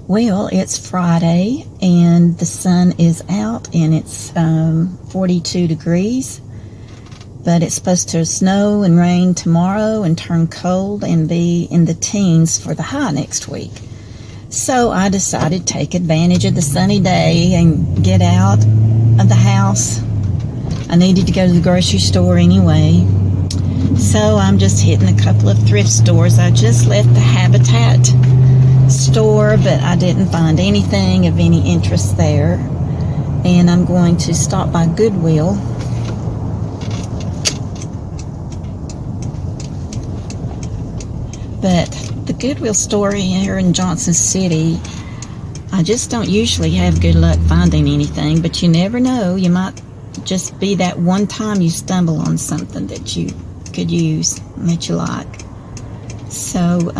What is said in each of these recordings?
Well, it's Friday and the sun is out and it's 42 degrees, but it's supposed to snow and rain tomorrow and turn cold and be in the teens for the high next week. So I decided to take advantage of the sunny day and get out of the house. I needed to go to the grocery store anyway, so I'm just hitting a couple of thrift stores. I just left the Habitat store, but I didn't find anything of any interest there, and I'm going to stop by Goodwill. But the Goodwill store here in Johnson City, I just don't usually have good luck finding anything, but you never know. You might just be that one time you stumble on something that you could use and that you like. So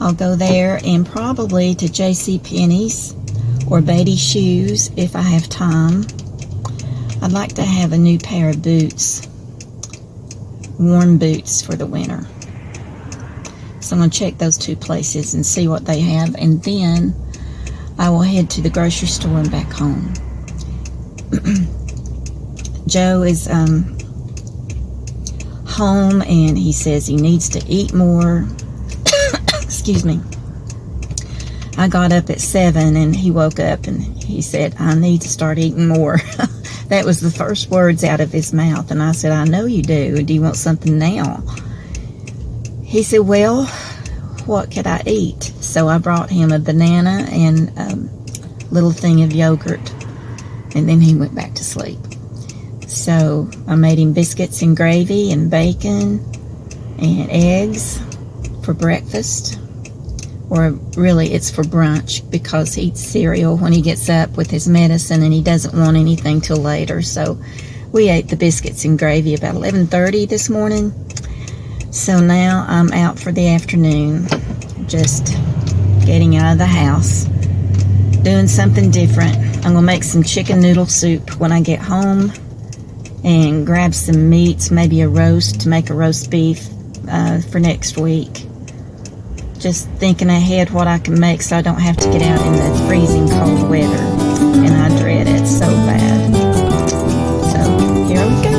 I'll go there, and probably to JCPenney's or Beatty Shoes if I have time. I'd like to have a new pair of boots, warm boots for the winter. So I'm going to check those two places and see what they have, and then I will head to the grocery store and back home. Joe is home, and he says he needs to eat more. Excuse me. I got up at 7 and he woke up and he said, I need to start eating more. That was the first words out of his mouth, and I said, I know you do. Do you want something now? He said, well, what could I eat? So I brought him a banana and a little thing of yogurt, and then he went back to sleep. So I made him biscuits and gravy and bacon and eggs for breakfast. Or really it's for brunch, because he eats cereal when he gets up with his medicine and he doesn't want anything till later. So we ate the biscuits and gravy about 11:30 this morning. So now I'm out for the afternoon, just getting out of the house, doing something different. I'm going to make some chicken noodle soup when I get home and grab some meats, maybe a roast to make a roast beef for next week. Just thinking ahead what I can make so I don't have to get out in the freezing cold weather, and I dread it so bad. So here we go.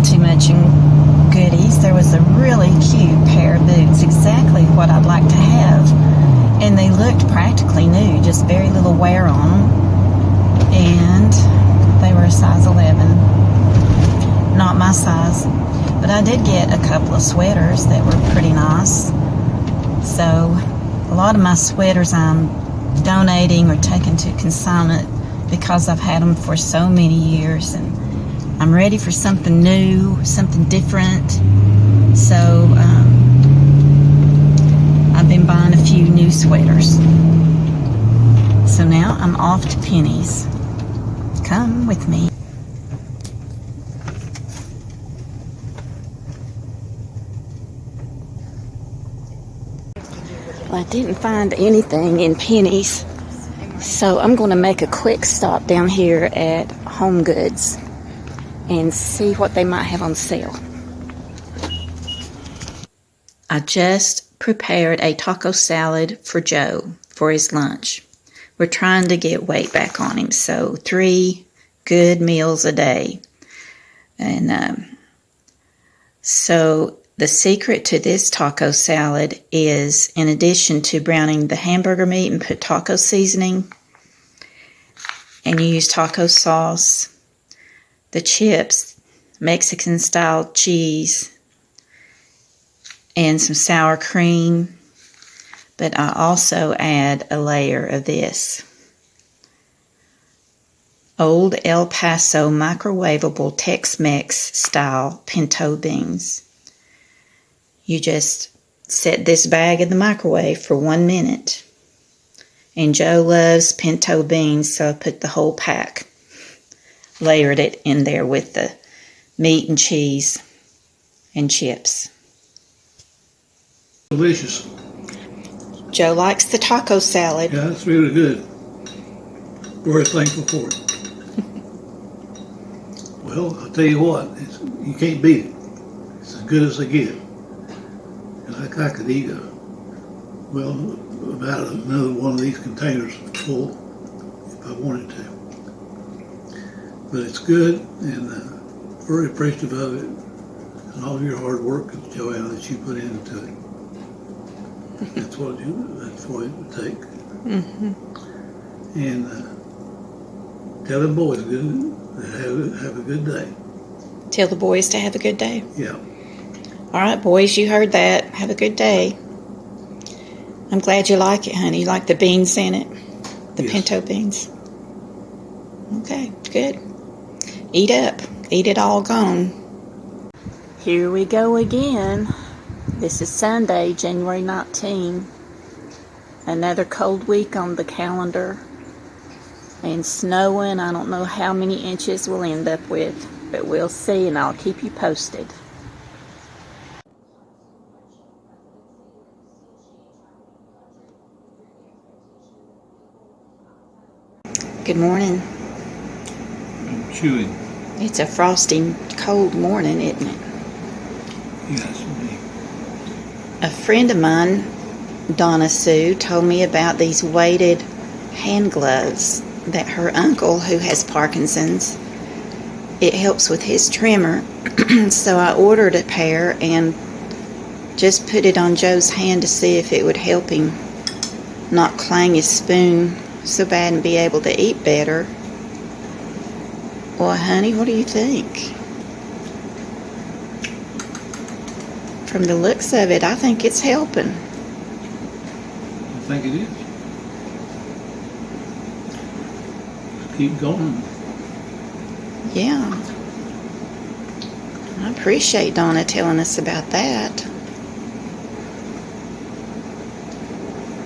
Too much in goodies. There was a really cute pair of boots, exactly what I'd like to have, and they looked practically new, just very little wear on them, and they were a size 11. Not my size, but I did get a couple of sweaters that were pretty nice. So a lot of my sweaters I'm donating or taking to consignment because I've had them for so many years, and I'm ready for something new, something different. So I've been buying a few new sweaters. So now I'm off to Penny's. Come with me. Well, I didn't find anything in Penny's, so I'm going to make a quick stop down here at Home Goods and see what they might have on sale. I just prepared a taco salad for Joe for his lunch. we're trying to get weight back on him. So 3 good meals a day. And so the secret to this taco salad is, in addition to browning the hamburger meat and put taco seasoning, and you use taco sauce, the chips, Mexican style cheese, and some sour cream. But I also add a layer of this Old El Paso microwavable Tex-Mex style pinto beans. You just set this bag in the microwave for 1 minute. And Joe loves pinto beans, so I put the whole pack, layered it in there with the meat and cheese and chips. Delicious. Joe likes the taco salad. Yeah, it's really good. Very thankful for it. Well, I'll tell you what, you can't beat it. It's as good as they get. And I could eat about another one of these containers full if I wanted to. But it's good, and very appreciative of it, and all your hard work, Joanna, that you put into it. That's what it would take. Mm-hmm. And tell them boys to have a good day. Tell the boys to have a good day. Yeah. All right, boys, you heard that. Have a good day. I'm glad you like it, honey. You like the beans in it? The Yes. pinto beans? Okay, good. Eat up. Eat it all gone. Here we go again. This is Sunday, January 19. Another cold week on the calendar. And snowing. I don't know how many inches we'll end up with, but we'll see, and I'll keep you posted. Good morning. I'm chewing. It's a frosty, cold morning, isn't it? Yes, indeed. A friend of mine, Donna Sue, told me about these weighted hand gloves that her uncle, who has Parkinson's, it helps with his tremor. So I ordered a pair and just put it on Joe's hand to see if it would help him not clang his spoon so bad and be able to eat better. Well, honey, what do you think? From the looks of it, I think it's helping. I think it is. Just keep going. Yeah. I appreciate Donna telling us about that.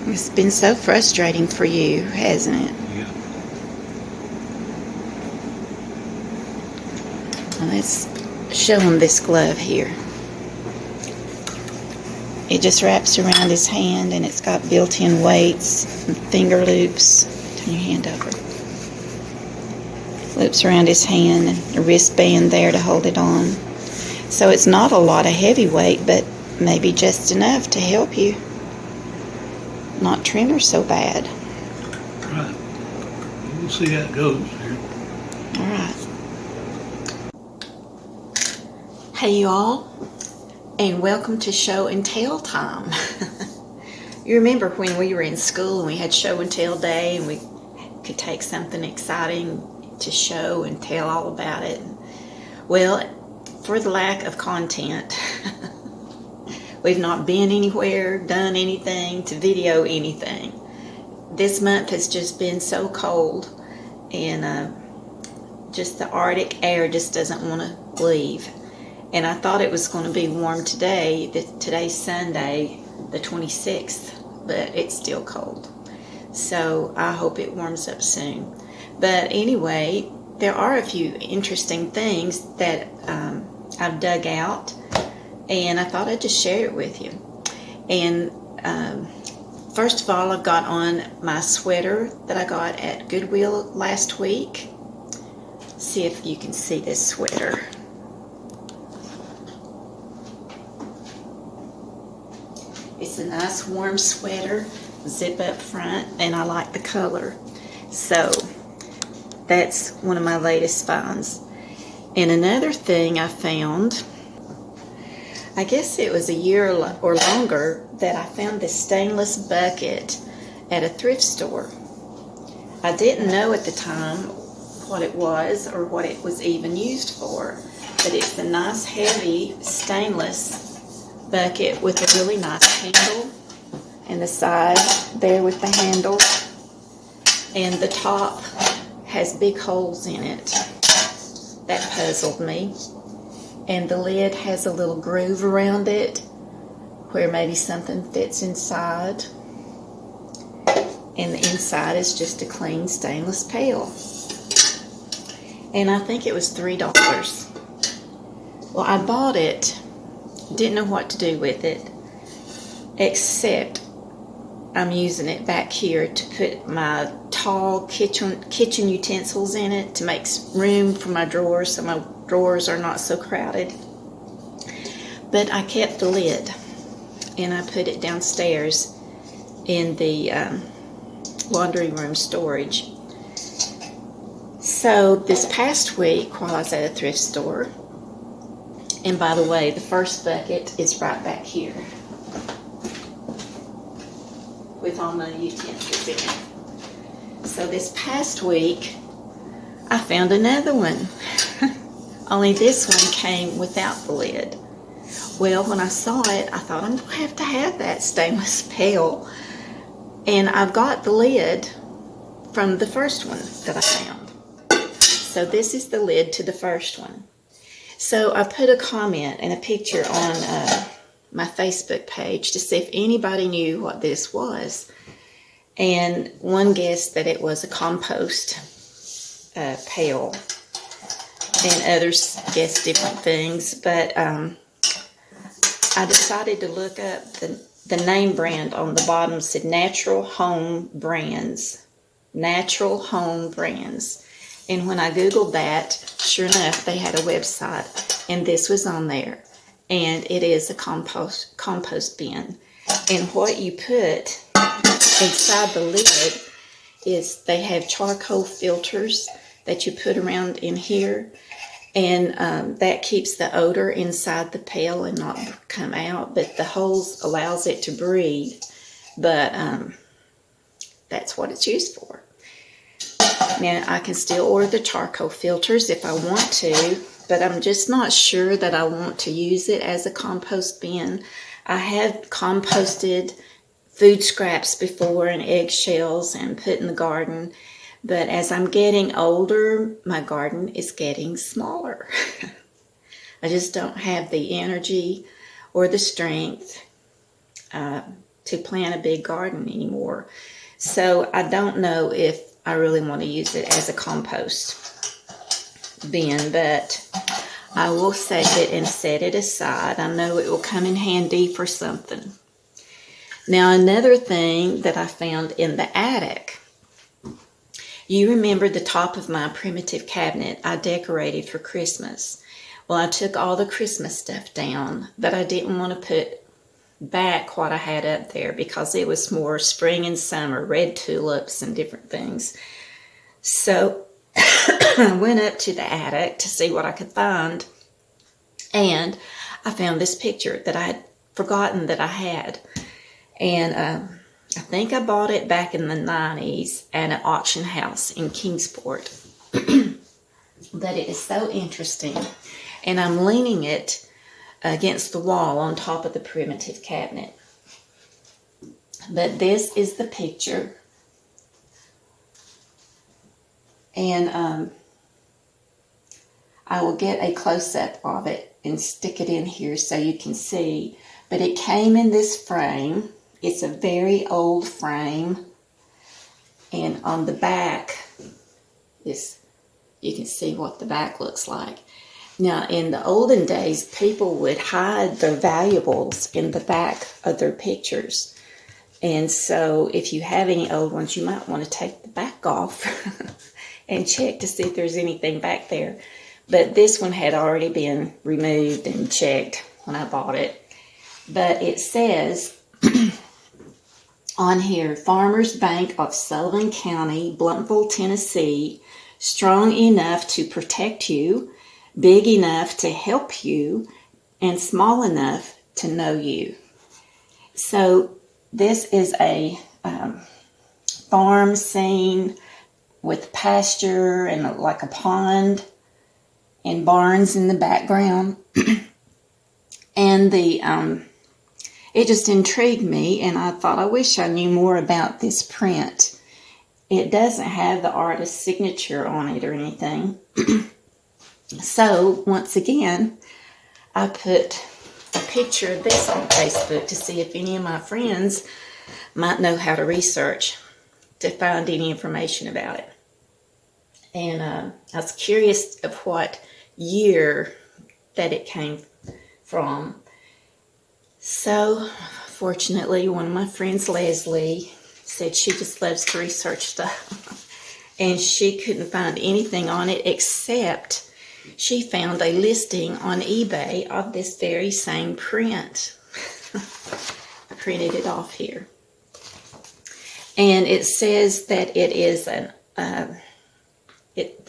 It's been so frustrating for you, hasn't it? Yeah. Well, let's show him this glove here. It just wraps around his hand, and it's got built-in weights and finger loops. Turn your hand over. Loops around his hand and a wristband there to hold it on. So it's not a lot of heavy weight, but maybe just enough to help you not tremor so bad. Right. We'll see how it goes here. All right. Hey, you all, and welcome to Show and Tell time. You remember when we were in school and we had Show and Tell Day, and we could take something exciting to show and tell all about it? Well, for the lack of content, we've not been anywhere, done anything to video anything. This month has just been so cold, and just the Arctic air just doesn't want to leave. And I thought it was going to be warm today. Today's Sunday, the 26th, but it's still cold. So I hope it warms up soon. But anyway, there are a few interesting things that I've dug out, and I thought I'd just share it with you. And first of all, I've got on my sweater that I got at Goodwill last week. See if you can see this sweater. It's a nice warm sweater, zip up front, and I like the color. So that's one of my latest finds. And another thing I found, I guess it was a year or longer, that I found this stainless bucket at a thrift store. I didn't know at the time what it was or what it was even used for, but it's a nice heavy stainless bucket with a really nice handle, and the side there with the handle, and the top has big holes in it. That puzzled me. And the lid has a little groove around it where maybe something fits inside. And the inside is just a clean stainless pail. And I think it was $3. Well, I bought it, didn't know what to do with it, except I'm using it back here to put my tall kitchen utensils in it to make room for my drawers so my drawers are not so crowded. But I kept the lid and I put it downstairs in the laundry room storage. So this past week while I was at a thrift store, and by the way, the first bucket is right back here with all my utensils in it. So this past week, I found another one. Only this one came without the lid. Well, when I saw it, I thought I'm going to have that stainless pail. And I've got the lid from the first one that I found. So this is the lid to the first one. So I put a comment and a picture on my Facebook page to see if anybody knew what this was. And one guessed that it was a compost pail. And others guessed different things. But I decided to look up the name brand on the bottom. Said Natural Home Brands. Natural Home Brands. And when I Googled that, sure enough, they had a website. And this was on there. And it is a compost bin. And what you put inside the lid is they have charcoal filters that you put around in here. And that keeps the odor inside the pail and not come out. But the holes allows it to breathe. But that's what it's used for. Now, I can still order the charcoal filters if I want to, but I'm just not sure that I want to use it as a compost bin. I have composted food scraps before and eggshells and put in the garden, but as I'm getting older, my garden is getting smaller. I just don't have the energy or the strength to plant a big garden anymore. So I don't know if I really want to use it as a compost bin, but I will save it and set it aside. I know it will come in handy for something. Now, another thing that I found in the attic. You remember the top of my primitive cabinet I decorated for Christmas. Well, I took all the Christmas stuff down, but I didn't want to put back what I had up there because it was more spring and summer, red tulips and different things. So I went up to the attic to see what I could find, and I found this picture that I had forgotten that I had. And I think I bought it back in the 90s at an auction house in Kingsport. But it is so interesting, and I'm leaning it against the wall on top of the primitive cabinet. But this is the picture. And I will get a close-up of it and stick it in here so you can see. But it came in this frame. It's a very old frame. And on the back, you can see what the back looks like. Now, in the olden days, people would hide their valuables in the back of their pictures. And so if you have any old ones, you might want to take the back off and check to see if there's anything back there. But this one had already been removed and checked when I bought it. But it says, on here, Farmers Bank of Sullivan County, Bluntville, Tennessee, strong enough to protect you, big enough to help you, and small enough to know you. So this is a farm scene with pasture and like a pond and barns in the background. And it just intrigued me, and I thought, I wish I knew more about this print. It doesn't have the artist's signature on it or anything. So, once again, I put a picture of this on Facebook to see if any of my friends might know how to research to find any information about it. And I was curious of what year that it came from. So, fortunately, one of my friends, Leslie, said she just loves to research stuff. And she couldn't find anything on it except she found a listing on eBay of this very same print. I printed it off here. And it says that it is the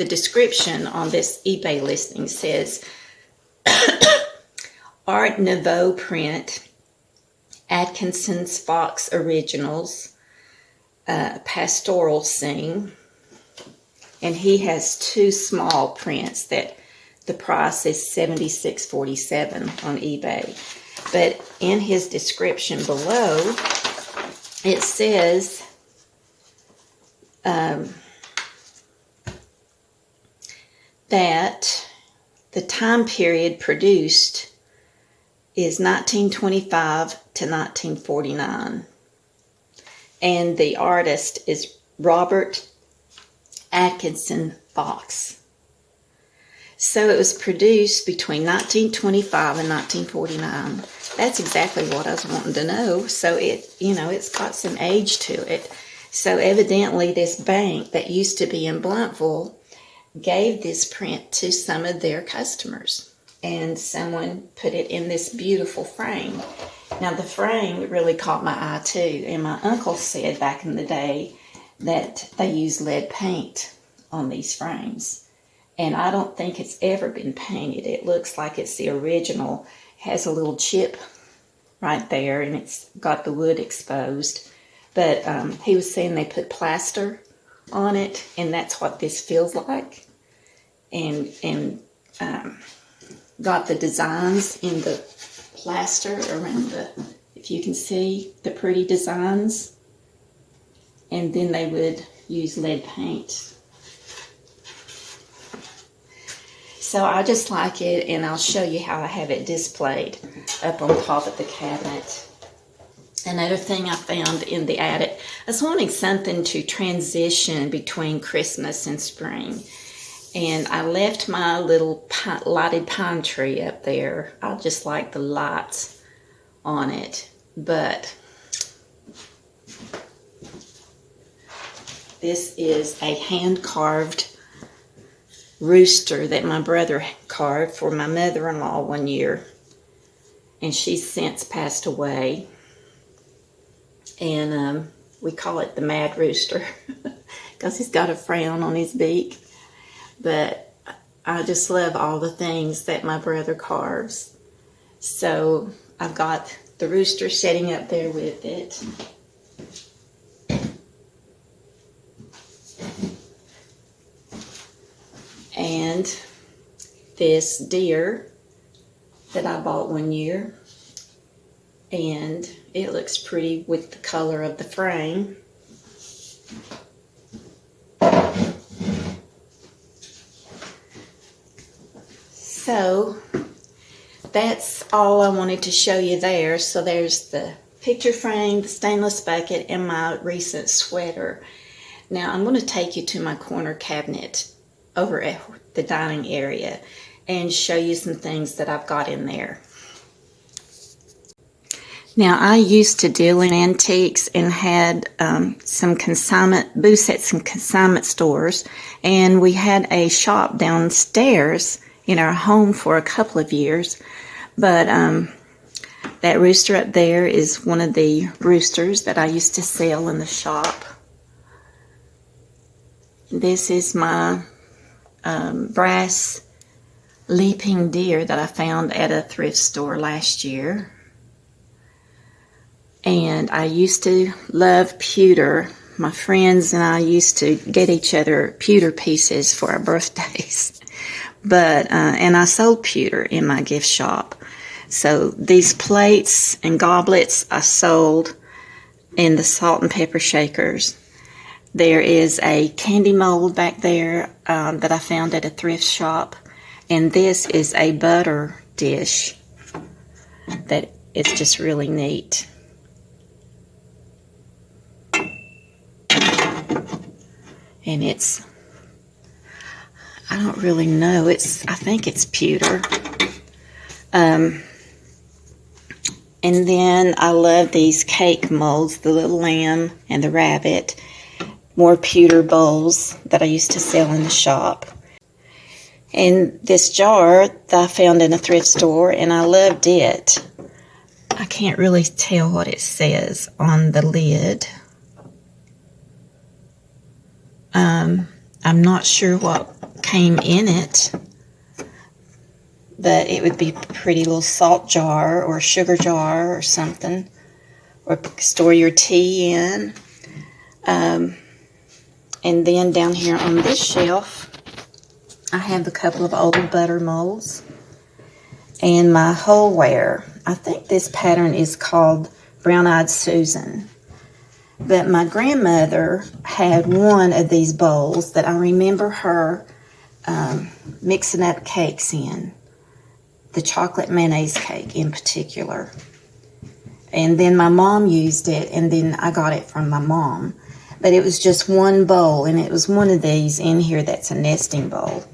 description on this eBay listing says Art Nouveau print, Atkinson's Fox Originals, pastoral scene, and he has two small prints that the price is $76.47 on eBay. But in his description below, it says that the time period produced is 1925 to 1949. And the artist is Robert Atkinson Fox. So it was produced between 1925 and 1949. That's exactly what I was wanting to know. So it's got some age to it. So evidently this bank that used to be in Bluntville gave this print to some of their customers. And someone put it in this beautiful frame. Now the frame really caught my eye too. And my uncle said back in the day that they use lead paint on these frames. And I don't think it's ever been painted. It looks like it's the original. It has a little chip right there and it's got the wood exposed. But he was saying they put plaster on it, and that's what this feels like. And got the designs in the plaster around if you can see, the pretty designs. And then they would use lead paint. So I just like it, and I'll show you how I have it displayed up on top of the cabinet. Another thing I found in the attic, I was wanting something to transition between Christmas and spring. And I left my little lighted pine tree up there. I just like the lights on it. But this is a hand-carved rooster that my brother carved for my mother-in-law one year. And she's since passed away. And we call it the Mad Rooster because he's got a frown on his beak. But I just love all the things that my brother carves. So I've got the rooster sitting up there with it. And this deer that I bought one year. And it looks pretty with the color of the frame. So that's all I wanted to show you there. So there's the picture frame, the stainless bucket, and my recent sweater. Now I'm going to take you to my corner cabinet over at the dining area and show you some things that I've got in there. Now, I used to deal in antiques and had some consignment booths at some consignment stores, and we had a shop downstairs in our home for a couple of years. But That rooster up there is one of the roosters that I used to sell in the shop. This is my brass leaping deer that I found at a thrift store last year. And I used to love pewter. My friends and I used to get each other pewter pieces for our birthdays. But and I sold pewter in my gift shop. So these plates and goblets I sold in the salt and pepper shakers. There is a candy mold back there that I found at a thrift shop. And this is a butter dish that is just really neat. And it's, I don't really know, I think it's pewter. And then I love these cake molds, the little lamb and the rabbit. More pewter bowls that I used to sell in the shop. And this jar that I found in a thrift store, and I loved it. I can't really tell what it says on the lid. I'm not sure what came in it, but it would be a pretty little salt jar or a sugar jar or something, or store your tea in. And then down here on this shelf, I have a couple of old butter molds and my wholeware. I think this pattern is called Brown-Eyed Susan. But my grandmother had one of these bowls that I remember her mixing up cakes in, the chocolate mayonnaise cake in particular. And then my mom used it, and then I got it from my mom. But it was just one bowl, and it was one of these in here that's a nesting bowl.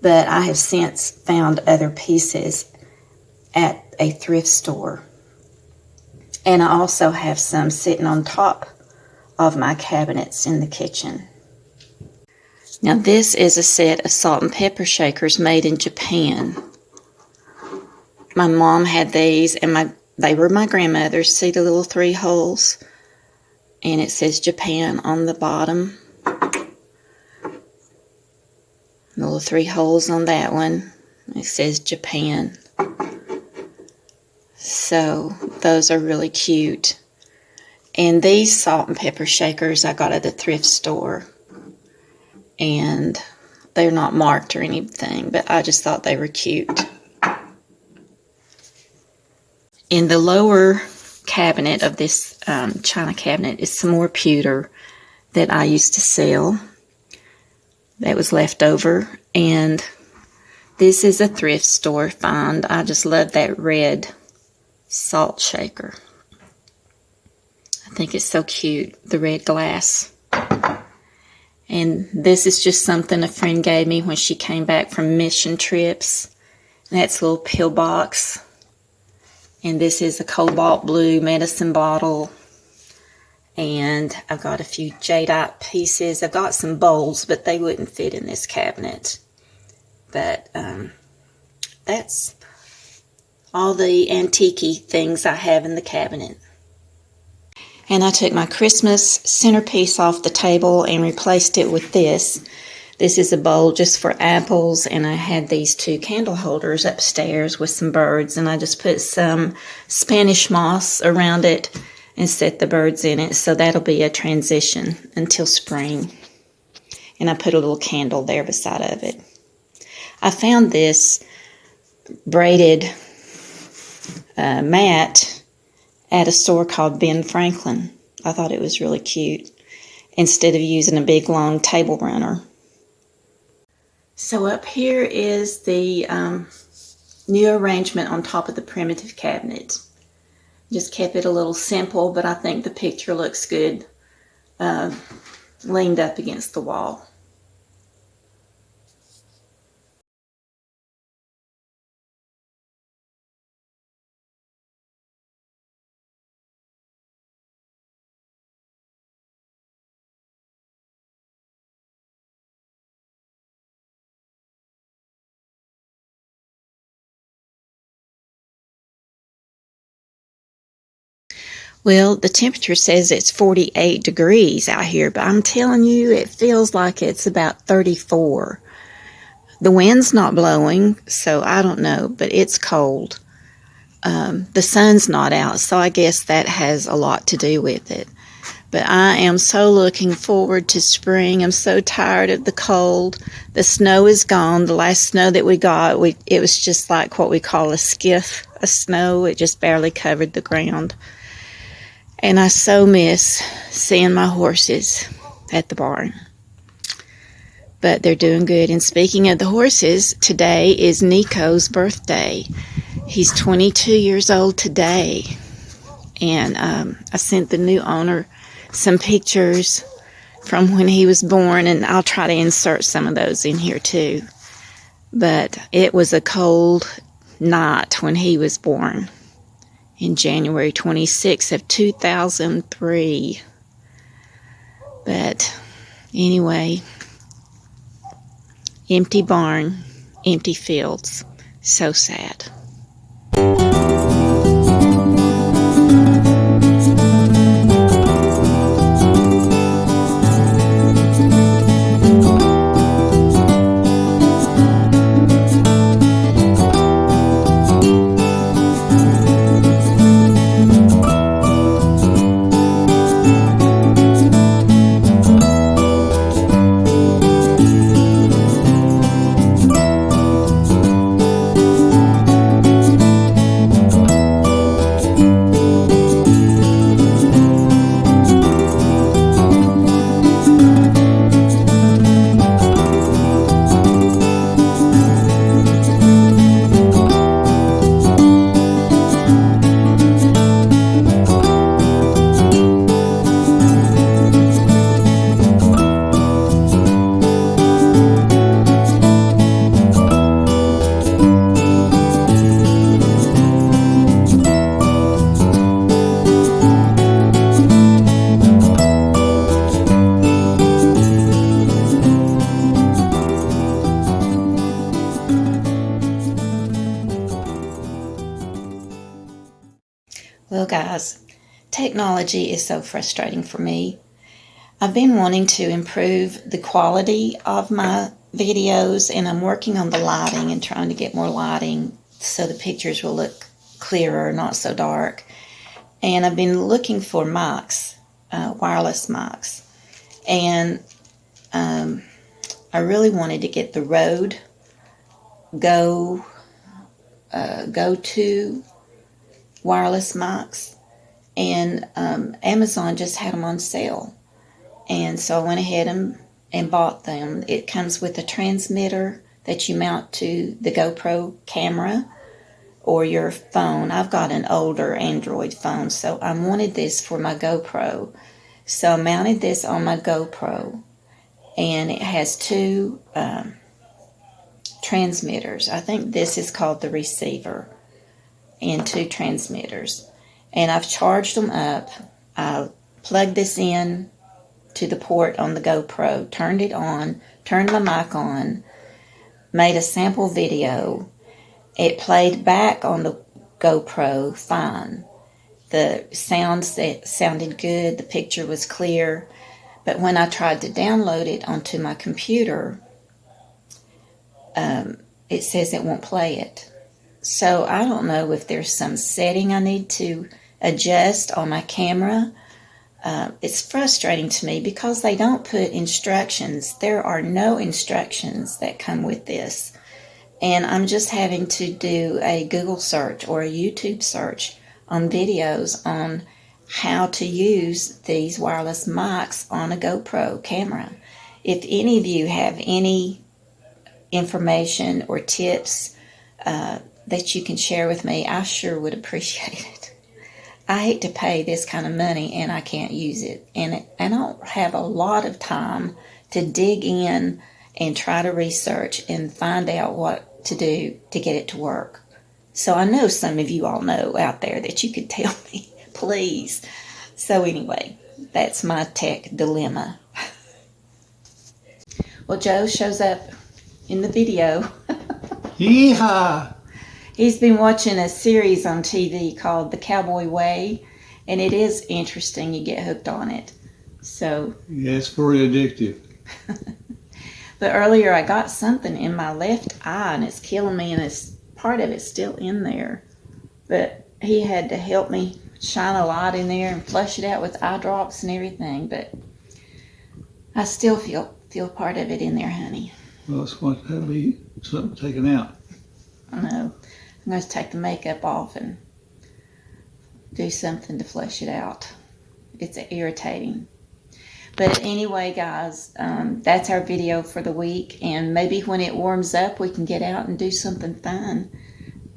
But I have since found other pieces at a thrift store. And I also have some sitting on top of my cabinets in the kitchen. Now this is a set of salt and pepper shakers made in Japan. My mom had these, and they were my grandmother's. See the little 3 holes? And it says Japan on the bottom. Little 3 holes on that one. It says Japan. So those are really cute. And these salt and pepper shakers I got at the thrift store. And they're not marked or anything, but I just thought they were cute. In the lower cabinet of this china cabinet is some more pewter that I used to sell. That was left over. And this is a thrift store find. I just love that red salt shaker. I think it's so cute, the red glass. And this is just something a friend gave me when she came back from mission trips. And that's a little pill box. And this is a cobalt blue medicine bottle. And I've got a few jadeite pieces. I've got some bowls, but they wouldn't fit in this cabinet. But that's all the antique-y things I have in the cabinet. And I took my Christmas centerpiece off the table and replaced it with this. This is a bowl just for apples, and I had these 2 candle holders upstairs with some birds, and I just put some Spanish moss around it and set the birds in it, so that'll be a transition until spring. And I put a little candle there beside of it. I found this braided mat at a store called Ben Franklin. I thought it was really cute instead of using a big long table runner. So up here is the new arrangement on top of the primitive cabinet. Just kept it a little simple, but I think the picture looks good leaned up against the wall. Well, the temperature says it's 48 degrees out here, but I'm telling you, it feels like it's about 34. The wind's not blowing, so I don't know, but it's cold. The sun's not out, so I guess that has a lot to do with it. But I am so looking forward to spring. I'm so tired of the cold. The snow is gone. The last snow that we got, it was just like what we call a skiff of snow. It just barely covered the ground. And I so miss seeing my horses at the barn. But they're doing good. And speaking of the horses, today is Nico's birthday. He's 22 years old today. And I sent the new owner some pictures from when he was born, and I'll try to insert some of those in here too. But it was a cold night when he was born in January 26th of 2003. But anyway, empty barn, empty fields. So sad. Well, guys, technology is so frustrating for me. I've been wanting to improve the quality of my videos, and I'm working on the lighting and trying to get more lighting so the pictures will look clearer, not so dark. And I've been looking for mics, wireless mics. And I really wanted to get the Rode Go to wireless mics, and Amazon just had them on sale, and so I went ahead and bought them. It comes with a transmitter that you mount to the GoPro camera or your phone. I've got an older Android phone, so I wanted this for my GoPro, so I mounted this on my GoPro, and it has two transmitters. I think this is called the receiver, and two transmitters. And I've charged them up. I plugged this in to the port on the GoPro, turned it on, turned my mic on, made a sample video. It played back on the GoPro fine. The sound sounded good, the picture was clear, but when I tried to download it onto my computer, it says it won't play it. So I don't know if there's some setting I need to adjust on my camera. It's frustrating to me because they don't put instructions. There are no instructions that come with this. And I'm just having to do a Google search or a YouTube search on videos on how to use these wireless mics on a GoPro camera. If any of you have any information or tips that you can share with me, I sure would appreciate it. I hate to pay this kind of money and I can't use it. And I don't have a lot of time to dig in and try to research and find out what to do to get it to work. So I know some of you all know out there that you could tell me, please. So anyway, that's my tech dilemma. Well, Joe shows up in the video. Yeehaw! He's been watching a series on TV called The Cowboy Way, And it is interesting. You get hooked on it. So. Yeah, it's very addictive. But earlier I got something in my left eye and it's killing me, and it's part of it's still in there. But he had to help me shine a light in there and flush it out with eye drops and everything. But I still feel part of it in there, honey. Well, it's going to have to be something taken out. I know. I'm going to take the makeup off and do something to flush it out. It's irritating. But anyway, guys, that's our video for the week. And maybe when it warms up, we can get out and do something fun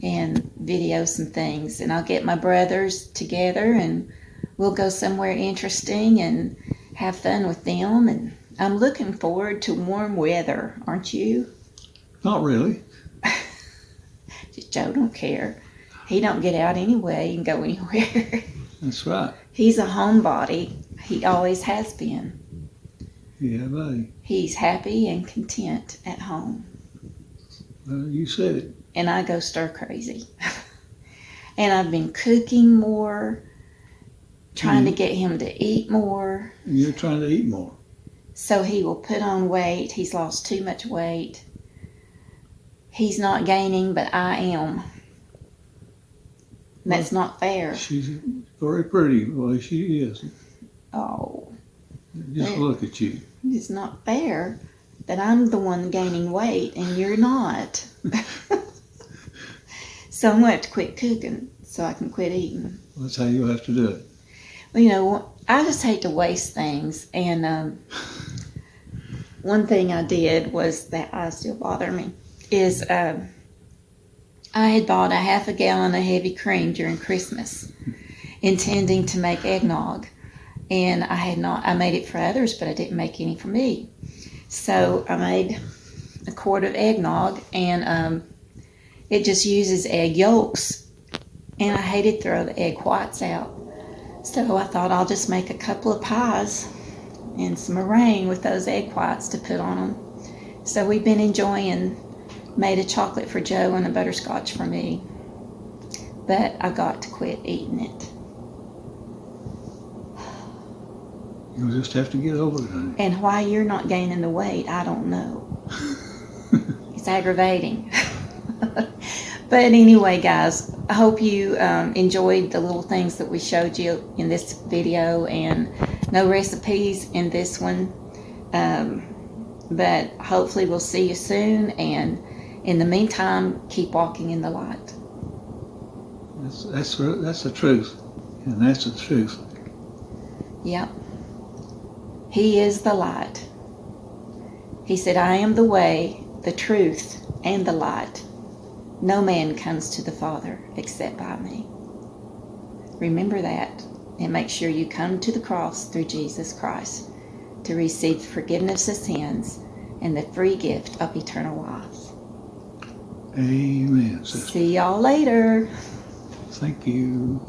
and video some things. And I'll get my brothers together and we'll go somewhere interesting and have fun with them. And I'm looking forward to warm weather, aren't you? Not really. Joe don't care. He don't get out anyway and go anywhere. That's right. He's a homebody. He always has been. Yeah, buddy. He's happy and content at home. Well, you said it. And I go stir crazy. And I've been cooking more, trying to get him to eat more. You're trying to eat more. So he will put on weight. He's lost too much weight. He's not gaining, but I am. That's not fair. She's very pretty the way she is. Oh. Just look at you. It's not fair that I'm the one gaining weight and you're not. So I'm going to have to quit cooking so I can quit eating. That's how you'll have to do it. Well, you know, I just hate to waste things. And one thing I did was that eyes still bother me is I had bought a half a gallon of heavy cream during Christmas, intending to make eggnog. And I made it for others, but I didn't make any for me. So I made a quart of eggnog, and it just uses egg yolks. And I hated to throw the egg whites out. So I thought I'll just make a couple of pies and some meringue with those egg whites to put on them. So we've been enjoying, made a chocolate for Joe and a butterscotch for me. But I got to quit eating it. You'll just have to get over it, honey. And why you're not gaining the weight, I don't know. It's aggravating. But anyway, guys, I hope you enjoyed the little things that we showed you in this video, and no recipes in this one. But hopefully we'll see you soon, and in the meantime, keep walking in the light. That's the truth, and that's the truth. Yep. He is the light. He said, I am the way, the truth, and the light. No man comes to the Father except by me. Remember that, and make sure you come to the cross through Jesus Christ to receive forgiveness of sins and the free gift of eternal life. Amen, sister. See y'all later. Thank you.